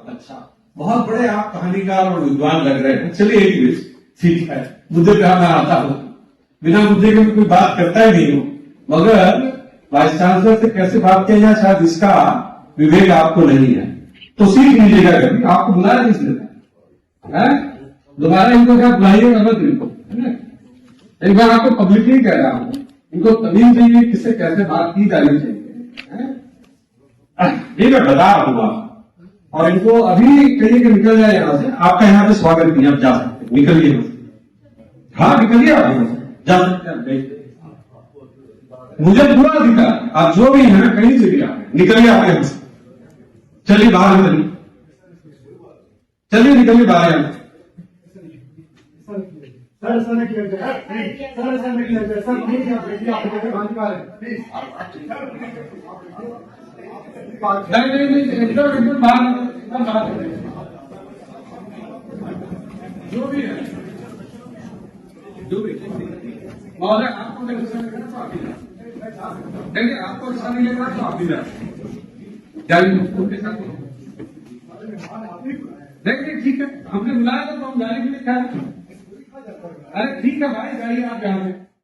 अच्छा, बहुत बड़े आप कहानीकार और विद्वान लग रहे हैं। चलिए एक मिनट, ठीक है, मुद्दे पे मैं आता हूँ। बिना मुद्दे के कोई बात करता ही नहीं हूँ, मगर वाइस चांसलर से कैसे बात किया जाए शायद इसका विवेक आपको नहीं है, तो सीख लीजिएगा। कभी आपको बुलाया किसने है? दोबारा इनको क्या बुलाइएगा मत इनको, है ना? एक बार आपको पब्लिकली कह रहा हूँ, इनको तमीज चाहिए किससे कैसे बात की जानी चाहिए। ये मैं बता रहा हूँ आप, और इनको अभी कहिए कि निकल जाए यहां से। आपका यहाँ पे स्वागत नहीं, आप जा सकते, निकलिए यहां से। हाँ निकलिए, आप यहां से जा सकते हैं। मुझे पूरा अधिकार, आप जो भी हैं कहीं से भी आप निकलिए, आप यहां से चलिए, बाहर निकलिए, चलिए निकलिए बाहर यहां से। नहीं एकदम बाहर, जो भी है, जो भी महोदय, आपको देखिए, आपको ऐसा नहीं लग रहा तो आप भी देखिए, ठीक है, हमने बुलाया था तो हम जाने के लिए क्या। अरे ठीक है भाई, जाइए आप यहाँ पे।